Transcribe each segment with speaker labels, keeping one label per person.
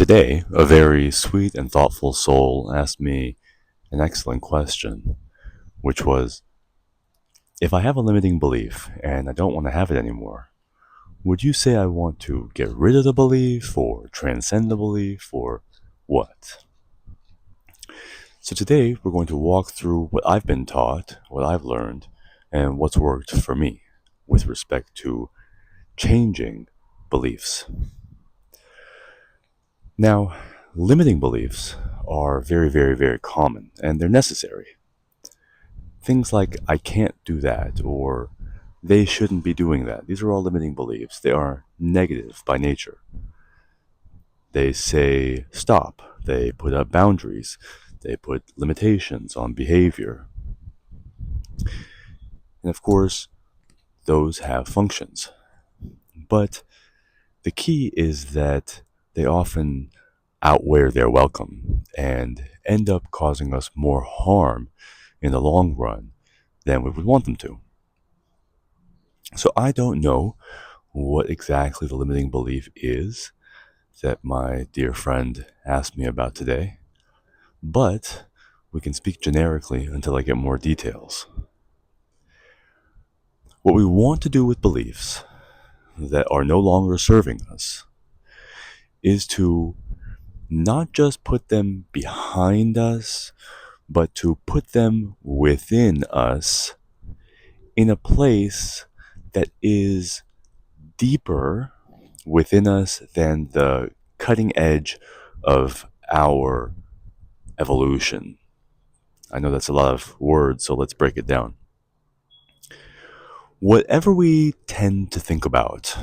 Speaker 1: Today, a very sweet and thoughtful soul asked me an excellent question, which was, if I have a limiting belief and I don't want to have it anymore, would you say I want to get rid of the belief or transcend the belief or what? So today, we're going to walk through what I've been taught, what I've learned, and what's worked for me with respect to changing beliefs. Now, limiting beliefs are very common and they're necessary. Things like, I can't do that, or they shouldn't be doing that. These are all limiting beliefs. They are negative by nature. They say stop. They put up boundaries. They put limitations on behavior. And of course, those have functions. But the key is that they often outwear their welcome and end up causing us more harm in the long run than we would want them to. So I don't know what exactly the limiting belief is that my dear friend asked me about today, but we can speak generically until I get more details. What we want to do with beliefs that are no longer serving us is to not just put them behind us, but to put them within us in a place that is deeper within us than the cutting edge of our evolution. I know that's a lot of words, so let's break it down. Whatever we tend to think about,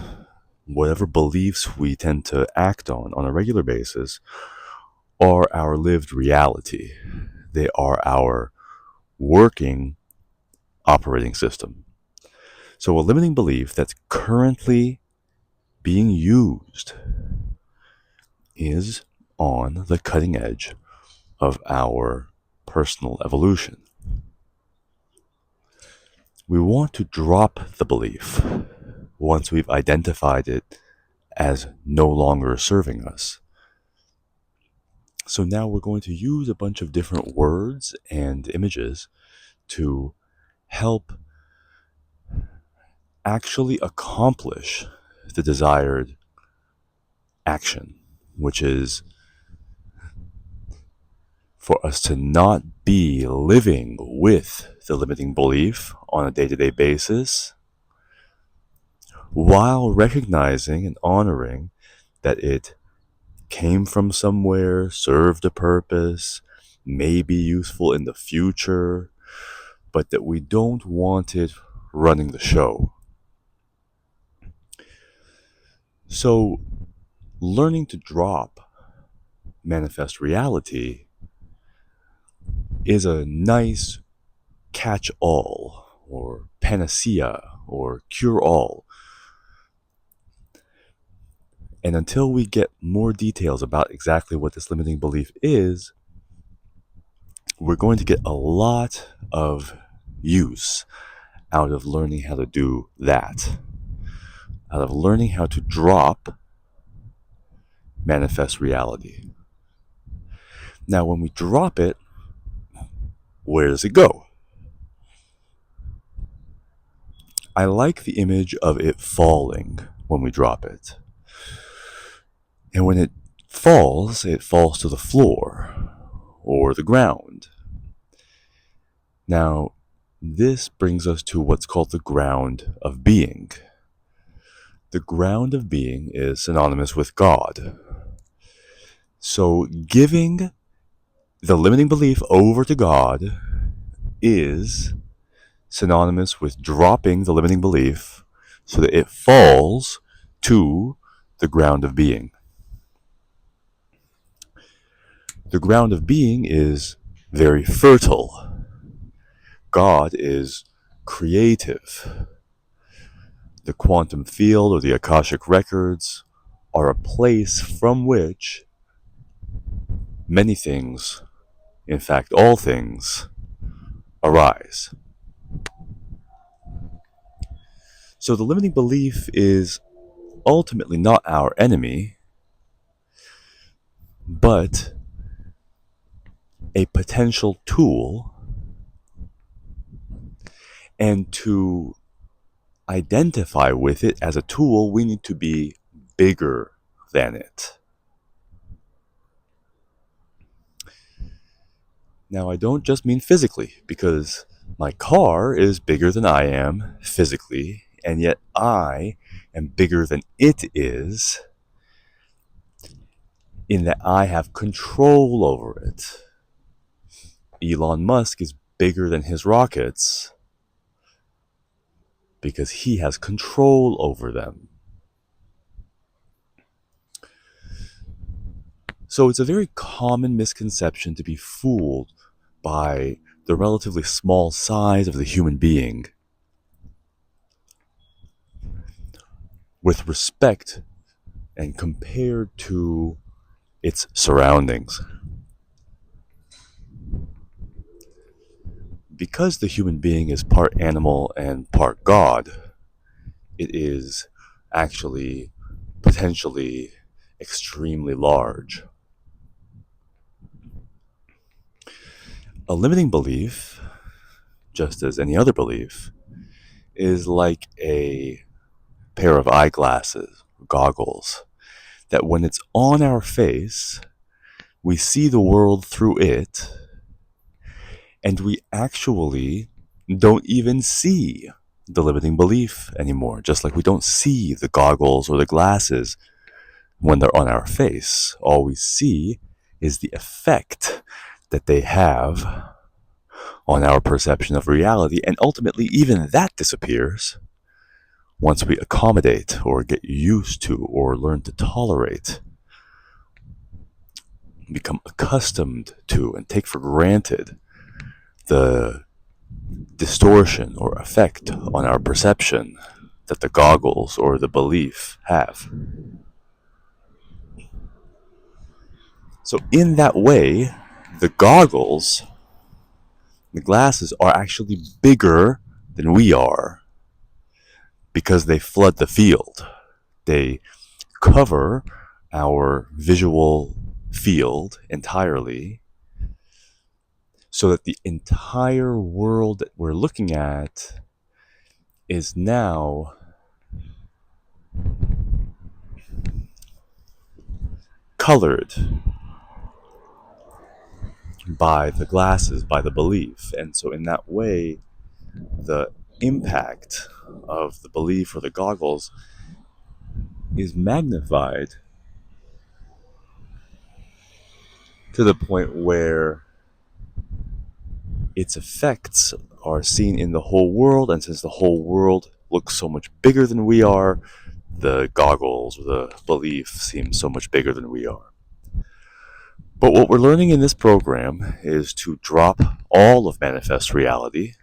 Speaker 1: whatever beliefs we tend to act on a regular basis, are our lived reality. They are our working operating system. So a limiting belief that's currently being used is on the cutting edge of our personal evolution. We want to drop the belief once we've identified it as no longer serving us. So now we're going to use a bunch of different words and images to help actually accomplish the desired action, which is for us to not be living with the limiting belief on a day-to-day basis, while recognizing and honoring that it came from somewhere, served a purpose, may be useful in the future, but that we don't want it running the show. So, learning to drop manifest reality is a nice catch all or panacea or cure all. And until we get more details about exactly what this limiting belief is, we're going to get a lot of use out of learning how to do that, out of learning how to drop manifest reality. Now, when we drop it, where does it go? I like the image of it falling when we drop it. And when it falls to the floor or the ground. Now, this brings us to what's called the ground of being. The ground of being is synonymous with God. So giving the limiting belief over to God is synonymous with dropping the limiting belief so that it falls to the ground of being. The ground of being is very fertile. God is creative. The quantum field or the Akashic records are a place from which many things, in fact all things, arise. So the limiting belief is ultimately not our enemy. but a potential tool, and to identify with it as a tool, we need to be bigger than it. Now, I don't just mean physically, because my car is bigger than I am physically, and yet I am bigger than it is in that I have control over it. Elon Musk is bigger than his rockets because he has control over them. So it's a very common misconception to be fooled by the relatively small size of the human being with respect and compared to its surroundings. Because the human being is part animal and part God, it is actually potentially extremely large. A limiting belief, just as any other belief, is like a pair of eyeglasses, goggles, that when it's on our face, we see the world through it, and we actually don't even see the limiting belief anymore, just like we don't see the goggles or the glasses when they're on our face. All we see is the effect that they have on our perception of reality, and ultimately even that disappears once we accommodate or get used to or learn to tolerate, become accustomed to, and take for granted the distortion or effect on our perception that the goggles or the belief have. So, in that way, the goggles, the glasses, are actually bigger than we are because they flood the field. They cover our visual field entirely so that the entire world that we're looking at is now colored by the glasses, by the belief. And so, in that way, the impact of the belief or the goggles is magnified to the point where its effects are seen in the whole world. And since the whole world looks so much bigger than we are, the goggles or the belief seems so much bigger than we are. But what we're learning in this program is to drop all of manifest reality,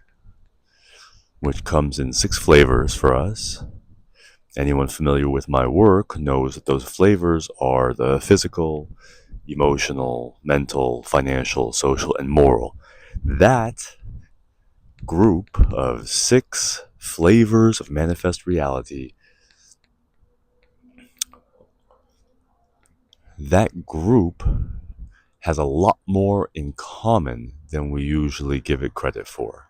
Speaker 1: which comes in 6 flavors for us. Anyone familiar with my work knows that those flavors are the physical, emotional, mental, financial, social, and moral. That group of 6 flavors of manifest reality, that group has a lot more in common than we usually give it credit for.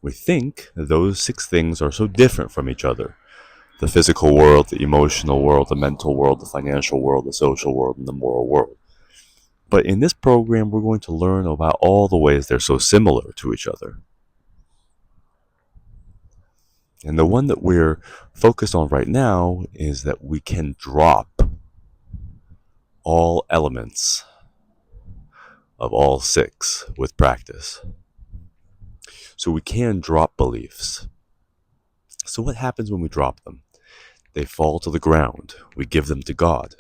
Speaker 1: We think those 6 things are so different from each other: the physical world, the emotional world, the mental world, the financial world, the social world, and the moral world. But in this program, we're going to learn about all the ways they're so similar to each other. And the one that we're focused on right now is that we can drop all elements of all 6 with practice. So we can drop beliefs. So what happens when we drop them? They fall to the ground. We give them to God.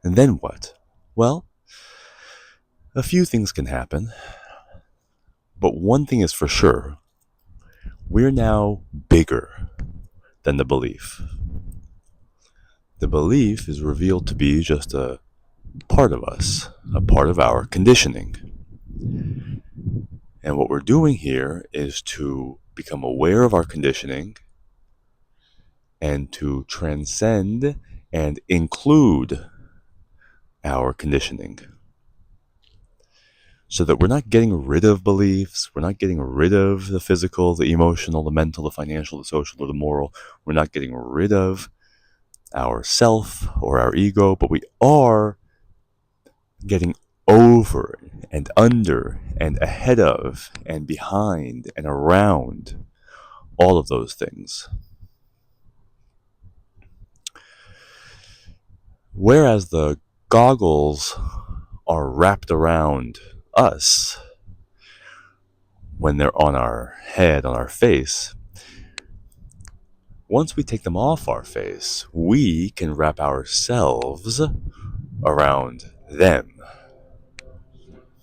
Speaker 1: And then what? Well, a few things can happen. But one thing is for sure: we're now bigger than the belief. The belief is revealed to be just a part of us, a part of our conditioning. And what we're doing here is to become aware of our conditioning and to transcend and include our conditioning, so that we're not getting rid of beliefs, we're not getting rid of the physical, the emotional, the mental, the financial, the social, or the moral. We're not getting rid of our self or our ego, but we are getting over and under and ahead of and behind and around all of those things. Whereas the goggles are wrapped around us when they're on our head, on our face, once we take them off our face, we can wrap ourselves around them.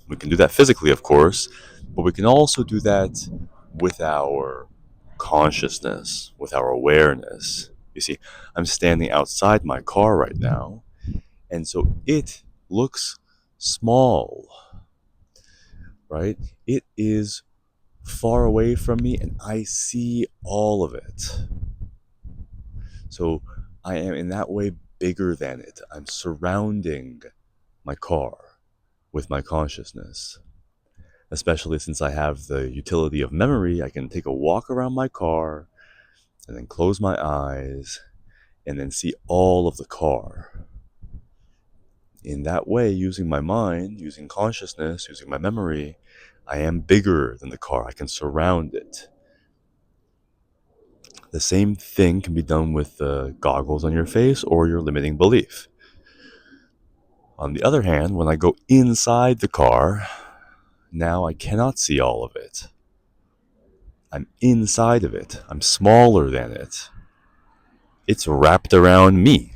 Speaker 1: We can do that physically, of course, but we can also do that with our consciousness, with our awareness. You see, I'm standing outside my car right now, and so it looks small, right? It is far away from me, and I see all of it. So I am in that way bigger than it. I'm surrounding my car with my consciousness. Especially since I have the utility of memory, I can take a walk around my car and then close my eyes and then see all of the car. In that way, using my mind, using consciousness, using my memory, I am bigger than the car. I can surround it. The same thing can be done with the goggles on your face or your limiting belief. On the other hand, when I go inside the car, now I cannot see all of it. I'm inside of it. I'm smaller than it. It's wrapped around me.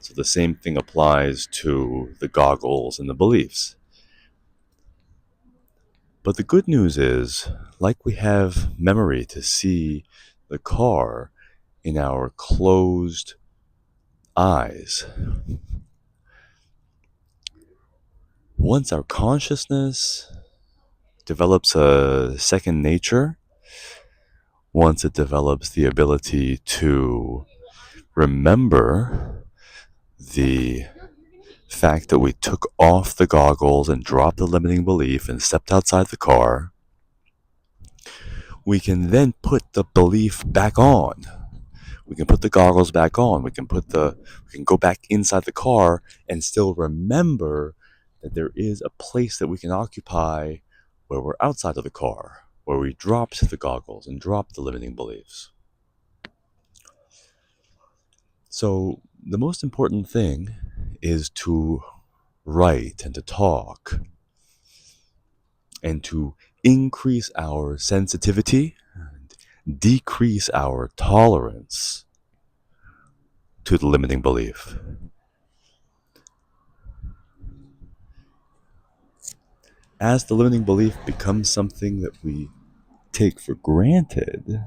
Speaker 1: So the same thing applies to the goggles and the beliefs. But the good news is, like we have memory to see the car in our closed eyes, once our consciousness develops a second nature, once it develops the ability to remember the fact that we took off the goggles and dropped the limiting belief and stepped outside the car, we can then put the belief back on. We can put the goggles back on. We can go back inside the car and still remember that there is a place that we can occupy where we're outside of the car, where we dropped the goggles and dropped the limiting beliefs. So the most important thing is to write and to talk and to increase our sensitivity and decrease our tolerance to the limiting belief. As the limiting belief becomes something that we take for granted,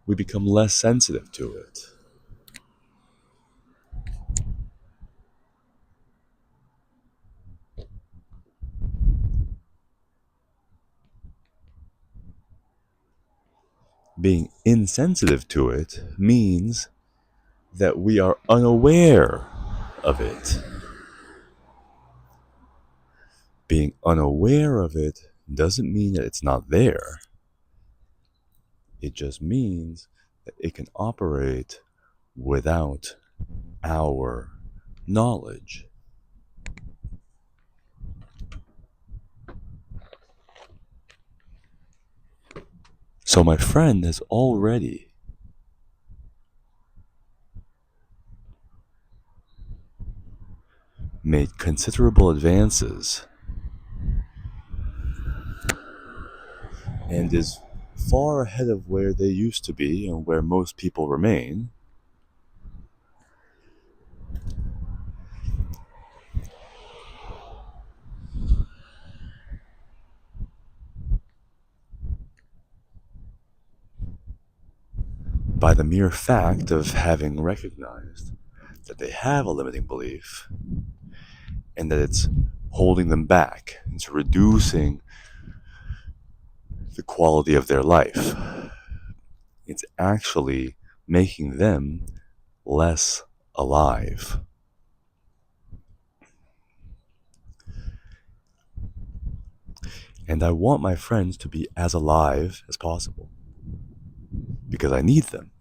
Speaker 1: we become less sensitive to it. Being insensitive to it means that we are unaware of it. Being unaware of it doesn't mean that it's not there. It just means that it can operate without our knowledge. So my friend has already made considerable advances and is far ahead of where they used to be and where most people remain. By the mere fact of having recognized that they have a limiting belief and that it's holding them back, it's reducing the quality of their life. It's actually making them less alive. And I want my friends to be as alive as possible because I need them.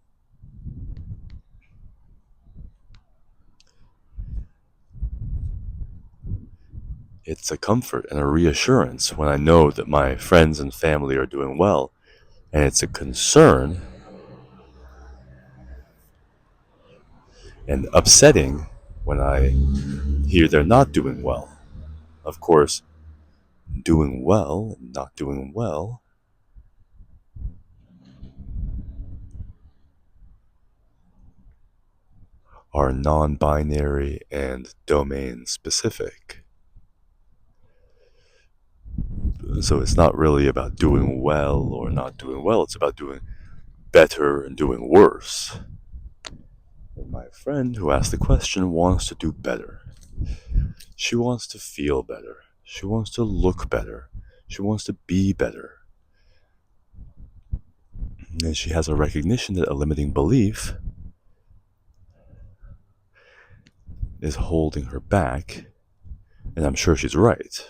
Speaker 1: It's a comfort and a reassurance when I know that my friends and family are doing well, and it's a concern and upsetting when I hear they're not doing well. Of course, doing well and not doing well are non binary and domain specific. So it's not really about doing well or not doing well, it's about doing better and doing worse. And my friend who asked the question wants to do better. She wants to feel better. She wants to look better. She wants to be better. And she has a recognition that a limiting belief is holding her back. And I'm sure she's right.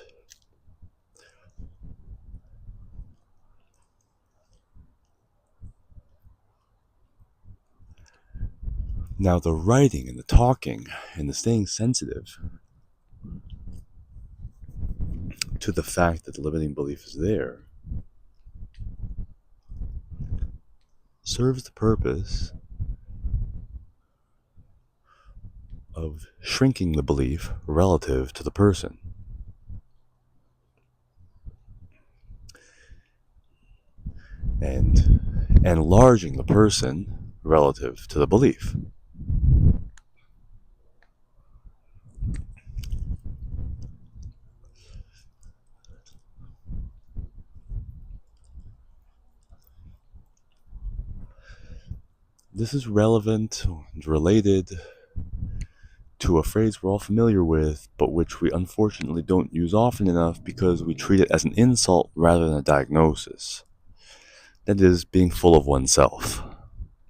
Speaker 1: Now, the writing and the talking and the staying sensitive to the fact that the limiting belief is there serves the purpose of shrinking the belief relative to the person. And enlarging the person relative to the belief. This is relevant and related to a phrase we're all familiar with, but which we unfortunately don't use often enough because we treat it as an insult rather than a diagnosis. That is, being full of oneself.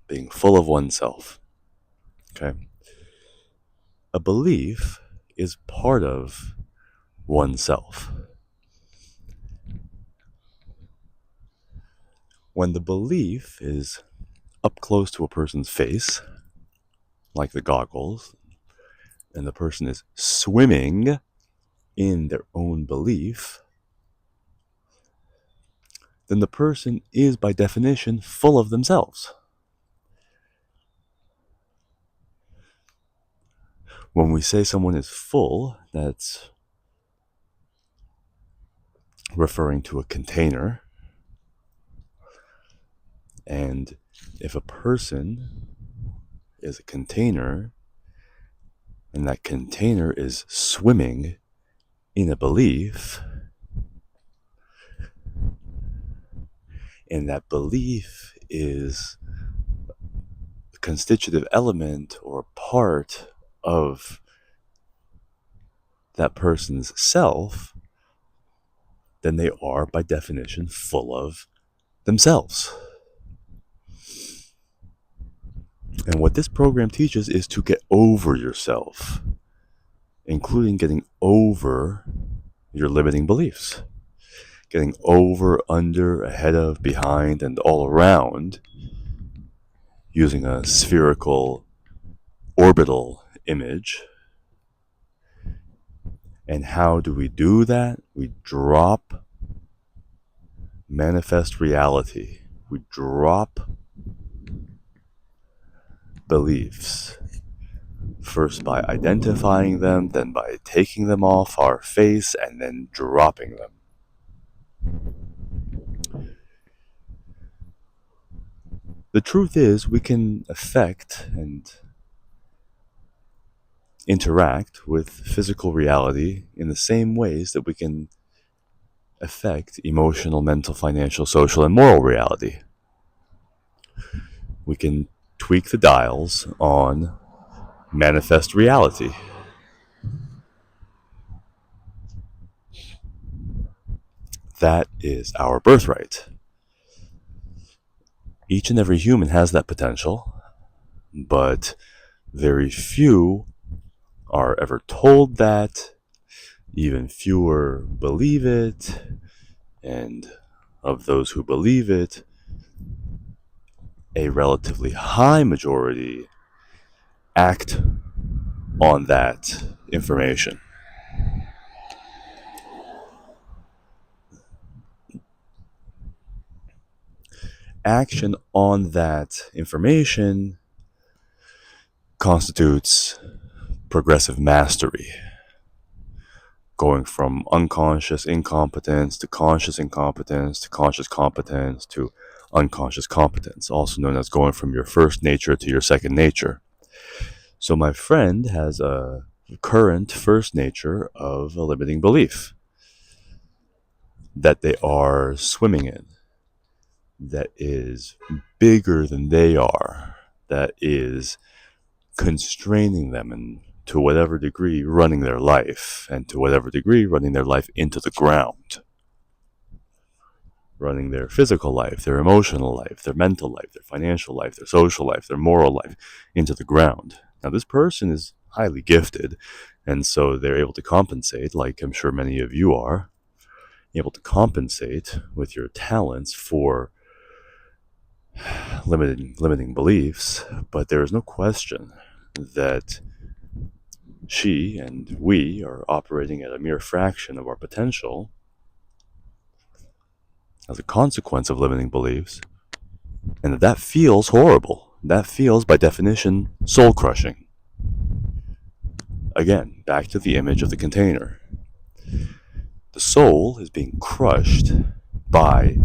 Speaker 1: Being full of oneself. Okay? A belief is part of oneself. When the belief is up close to a person's face, like the goggles, and the person is swimming in their own belief, then the person is by definition full of themselves. When we say someone is full, that's referring to a container. And if a person is a container, and that container is swimming in a belief, and that belief is a constitutive element or part of that person's self, then they are by definition full of themselves. And what this program teaches is to get over yourself, including getting over your limiting beliefs, getting over, under, ahead of, behind, and all around, using a spherical orbital image. And how do we do that? We drop manifest reality. We drop beliefs. First by identifying them, then by taking them off our face, and then dropping them. The truth is, we can affect and interact with physical reality in the same ways that we can affect emotional, mental, financial, social, and moral reality. We can tweak the dials on manifest reality. That is our birthright. Each and every human has that potential, but very few are ever told that, even fewer believe it, and of those who believe it, a relatively high majority act on that information. Action on that information constitutes progressive mastery, going from unconscious incompetence to conscious incompetence to conscious competence to unconscious competence, also known as going from your first nature to your second nature. So, my friend has a current first nature of a limiting belief that they are swimming in, that is bigger than they are, that is constraining them and to whatever degree running their life, and to whatever degree running their life into the ground, running their physical life, their emotional life, their mental life, their financial life, their social life, their moral life into the ground. Now, this person is highly gifted, and so they're able to compensate, like I'm sure many of you are, able to compensate with your talents for limiting beliefs, but there is no question that she and we are operating at a mere fraction of our potential as a consequence of limiting beliefs, and that feels horrible. That feels, by definition, soul crushing. Again, back to the image of the container. The soul is being crushed by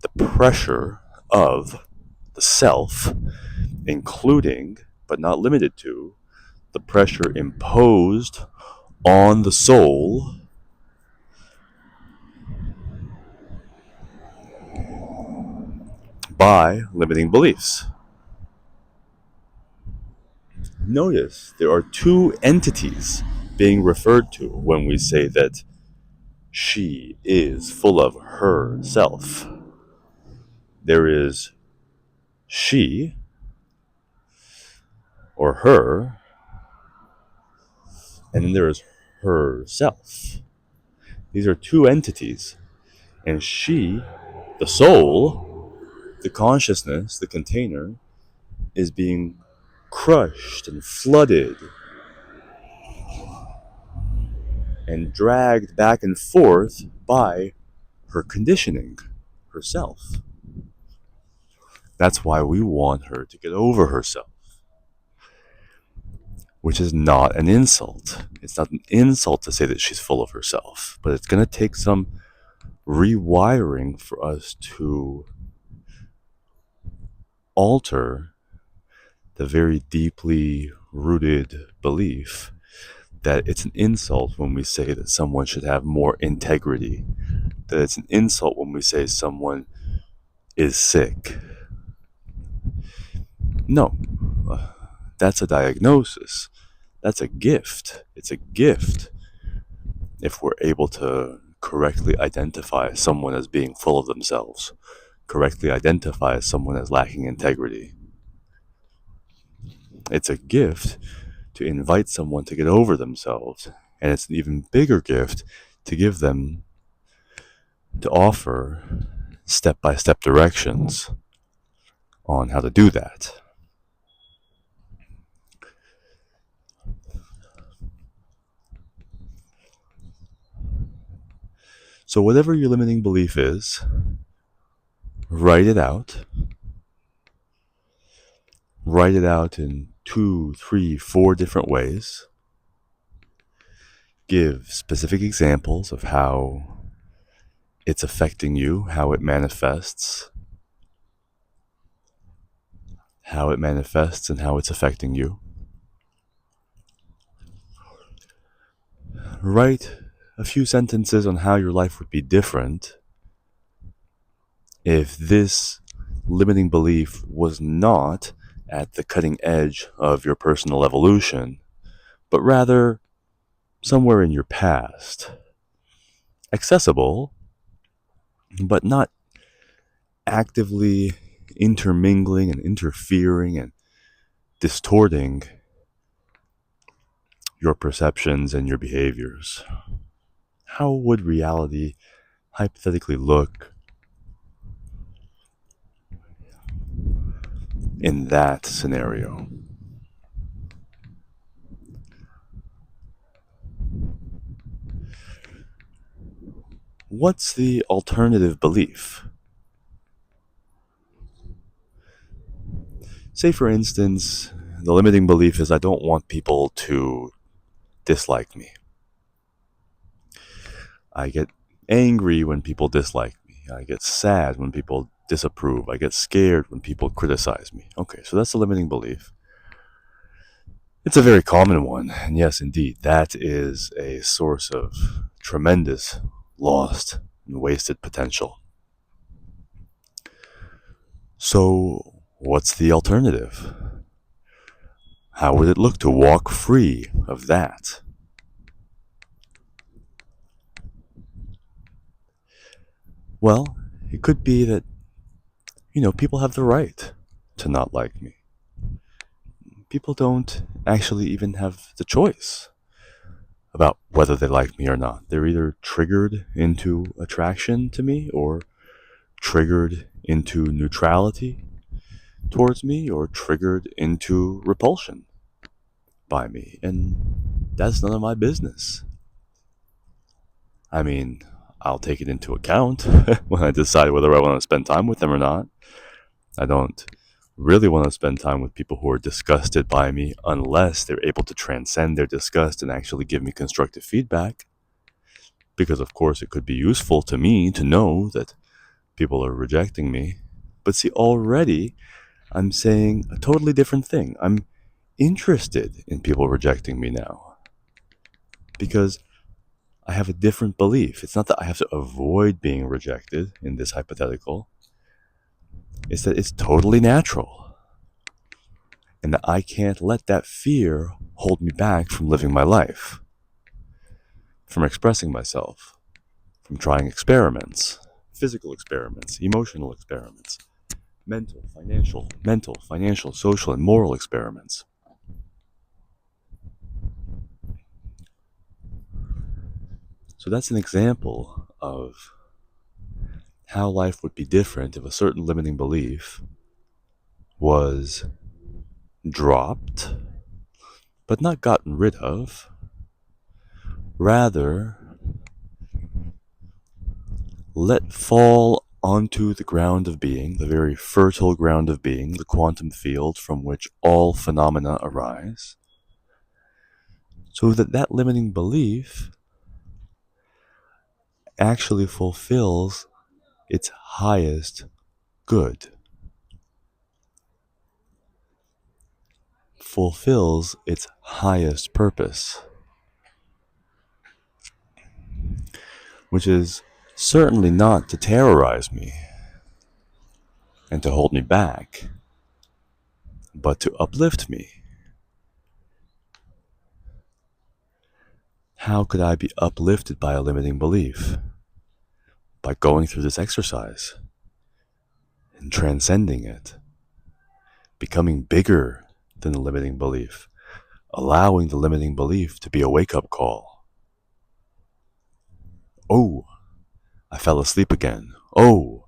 Speaker 1: the pressure of the self, including, but not limited to, the pressure imposed on the soul by limiting beliefs. Notice there are two entities being referred to when we say that she is full of herself. There is she, or her, and then there is herself. These are two entities, and she, the soul, the consciousness, the container, is being crushed and flooded and dragged back and forth by her conditioning, herself. That's why we want her to get over herself, which is not an insult. It's not an insult to say that she's full of herself, but it's going to take some rewiring for us to alter the very deeply rooted belief that it's an insult when we say that someone should have more integrity, that it's an insult when we say someone is sick. No, that's a diagnosis. That's a gift. It's a gift if we're able to correctly identify someone as being full of themselves, correctly identify someone as lacking integrity. It's a gift to invite someone to get over themselves, and it's an even bigger gift to give them, to offer step by step directions on how to do that. So, whatever your limiting belief is, write it out. Write it out in 2, 3, 4 different ways. Give specific examples of how it's affecting you, how it manifests, and how it's affecting you. Write a few sentences on how your life would be different if this limiting belief was not at the cutting edge of your personal evolution, but rather somewhere in your past. Accessible, but not actively intermingling and interfering and distorting your perceptions and your behaviors. How would reality hypothetically look in that scenario? What's the alternative belief? Say, for instance, the limiting belief is I don't want people to dislike me. I get angry when people dislike me. I get sad when people disapprove. I get scared when people criticize me. Okay, so that's the limiting belief. It's a very common one. And yes, indeed, that is a source of tremendous lost and wasted potential. So, what's the alternative? How would it look to walk free of that? Well, it could be that, people have the right to not like me. People don't actually even have the choice about whether they like me or not. They're either triggered into attraction to me or triggered into neutrality towards me or triggered into repulsion by me. And that's none of my business. I mean, I'll take it into account when I decide whether I want to spend time with them or not. I don't really want to spend time with people who are disgusted by me unless they're able to transcend their disgust and actually give me constructive feedback. Because, of course, it could be useful to me to know that people are rejecting me. But see, already I'm saying a totally different thing. I'm interested in people rejecting me now because I have a different belief. It's not that I have to avoid being rejected in this hypothetical, it's that it's totally natural and that I can't let that fear hold me back from living my life, from expressing myself, from trying experiments, physical experiments, emotional experiments, mental, financial, social, and moral experiments. So that's an example of how life would be different if a certain limiting belief was dropped, but not gotten rid of. Rather, let fall onto the ground of being, the very fertile ground of being, the quantum field from which all phenomena arise, so that that limiting belief actually fulfills its highest good, fulfills its highest purpose, which is certainly not to terrorize me and to hold me back, but to uplift me. How could I be uplifted by a limiting belief? By going through this exercise and transcending it, becoming bigger than the limiting belief, allowing the limiting belief to be a wake-up call. Oh, I fell asleep again. Oh,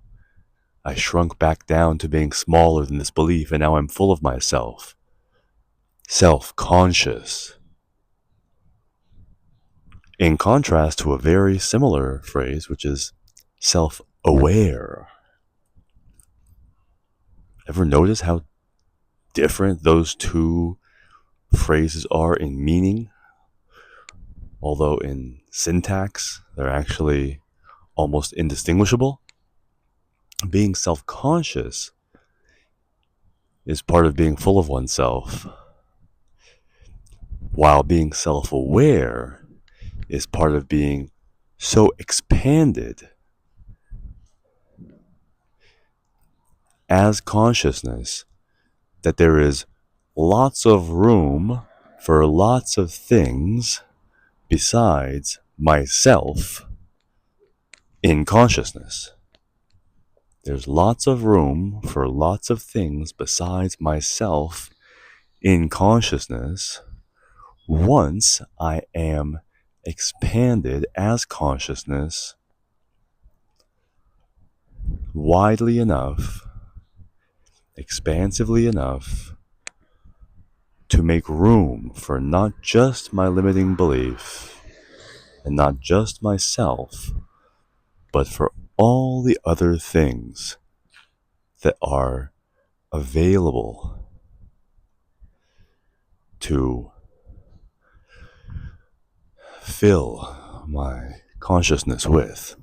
Speaker 1: I shrunk back down to being smaller than this belief, and now I'm full of myself. Self-conscious. In contrast to a very similar phrase, which is self-aware. Ever notice how different those two phrases are in meaning? Although in syntax, they're actually almost indistinguishable. Being self-conscious is part of being full of oneself, while being self-aware is part of being so expanded as consciousness that there is lots of room for lots of things besides myself in consciousness. There's lots of room for lots of things besides myself in consciousness once I am expanded as consciousness widely enough, expansively enough to make room for not just my limiting belief and not just myself, but for all the other things that are available to fill my consciousness with.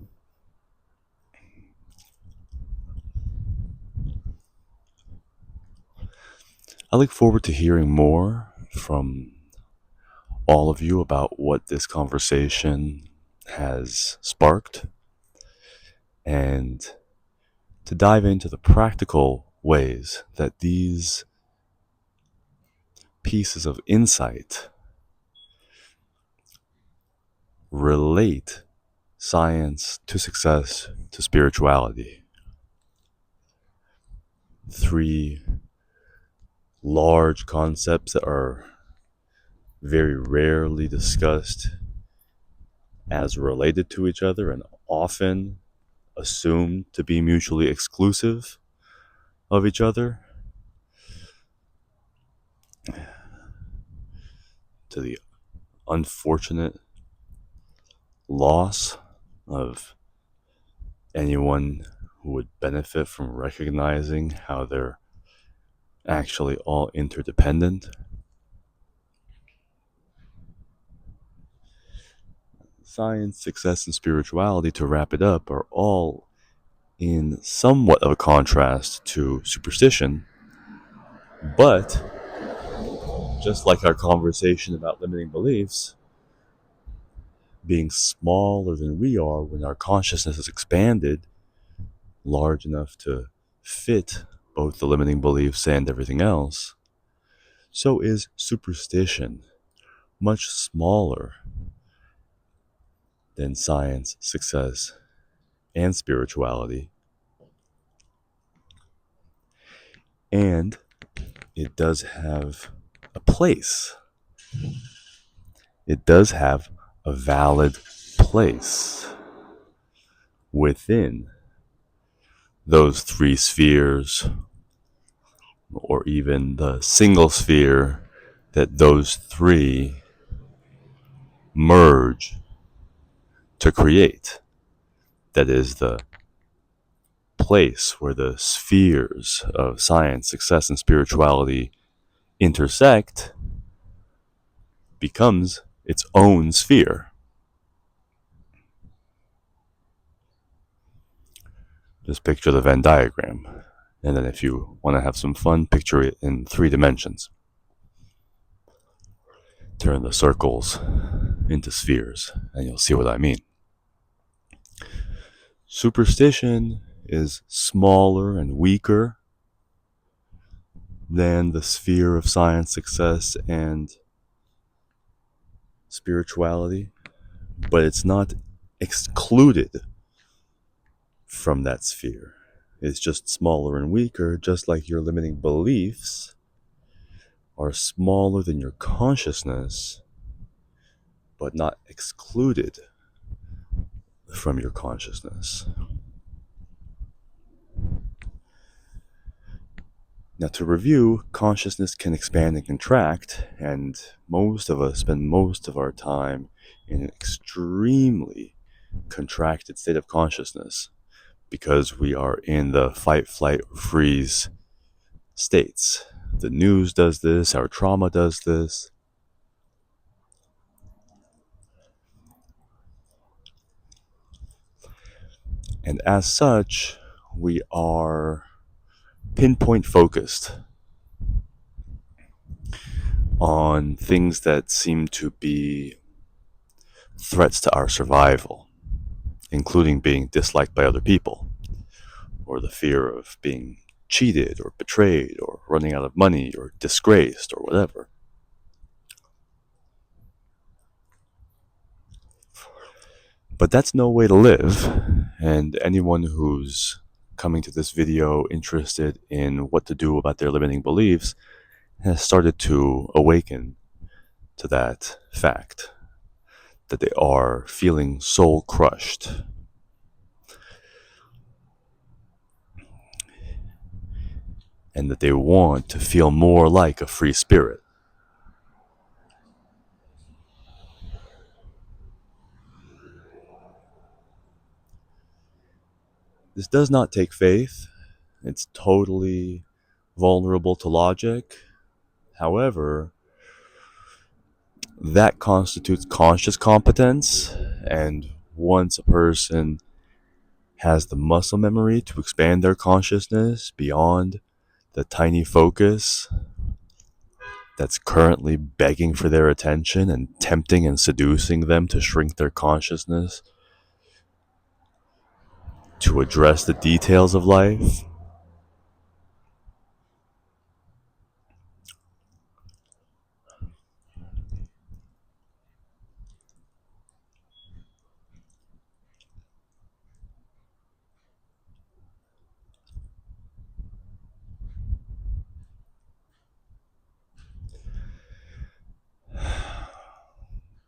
Speaker 1: I look forward to hearing more from all of you about what this conversation has sparked and to dive into the practical ways that these pieces of insight relate science to success to spirituality. Three large concepts that are very rarely discussed as related to each other and often assumed to be mutually exclusive of each other, to the unfortunate loss of anyone who would benefit from recognizing how they're actually all interdependent. Science, success, and spirituality, to wrap it up, are all in somewhat of a contrast to superstition, but just like our conversation about limiting beliefs, being smaller than we are when our consciousness is expanded large enough to fit both the limiting beliefs and everything else, so is superstition much smaller than science, success, and spirituality. And it does have a place. It does have a valid place within those three spheres, or even the single sphere that those three merge to create. That is the place where the spheres of science, success, and spirituality intersect becomes its own sphere. Just picture the Venn diagram. And then if you want to have some fun, picture it in 3 dimensions. Turn the circles into spheres, and you'll see what I mean. Superstition is smaller and weaker than the sphere of science, success, and spirituality, but it's not excluded from that sphere. It's just smaller and weaker, just like your limiting beliefs are smaller than your consciousness, but not excluded from your consciousness. Now, to review, consciousness can expand and contract, and most of us spend most of our time in an extremely contracted state of consciousness because we are in the fight, flight, or freeze states. The news does this, our trauma does this. And as such, we are pinpoint focused on things that seem to be threats to our survival, including being disliked by other people, or the fear of being cheated or betrayed or running out of money or disgraced or whatever. But that's no way to live, and anyone who's coming to this video interested in what to do about their limiting beliefs has started to awaken to that fact that they are feeling soul crushed. And that they want to feel more like a free spirit. This does not take faith. It's totally vulnerable to logic. However, that constitutes conscious competence, and once a person has the muscle memory to expand their consciousness beyond the tiny focus that's currently begging for their attention and tempting and seducing them to shrink their consciousness to address the details of life,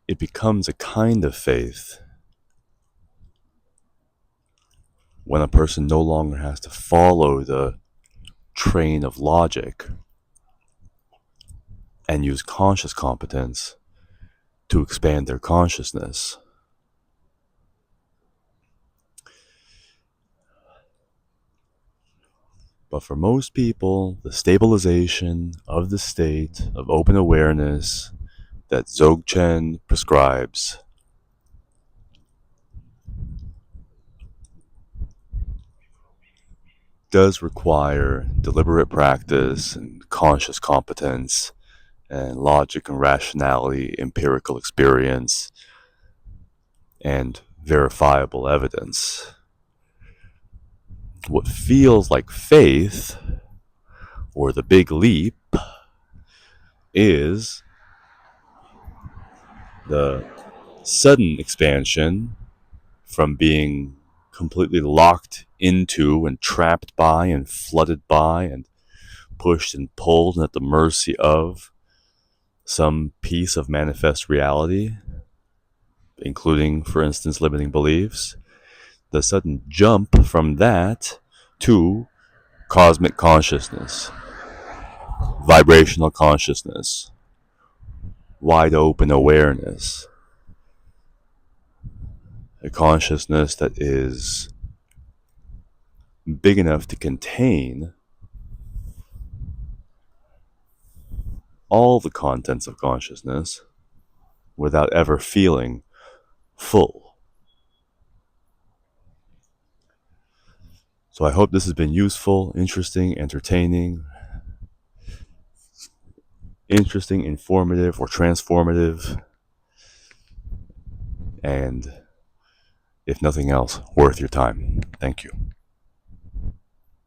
Speaker 1: it becomes a kind of faith when a person no longer has to follow the train of logic and use conscious competence to expand their consciousness. But for most people, the stabilization of the state of open awareness that Dzogchen prescribes does require deliberate practice and conscious competence and logic and rationality, empirical experience, and verifiable evidence. What feels like faith or the big leap is the sudden expansion from being completely locked into and trapped by and flooded by and pushed and pulled and at the mercy of some piece of manifest reality, including, for instance, limiting beliefs. The sudden jump from that to cosmic consciousness, vibrational consciousness, wide open awareness, a consciousness that is big enough to contain all the contents of consciousness without ever feeling full. So I hope this has been useful, interesting, entertaining, informative, or transformative, and if nothing else, worth your time. Thank you.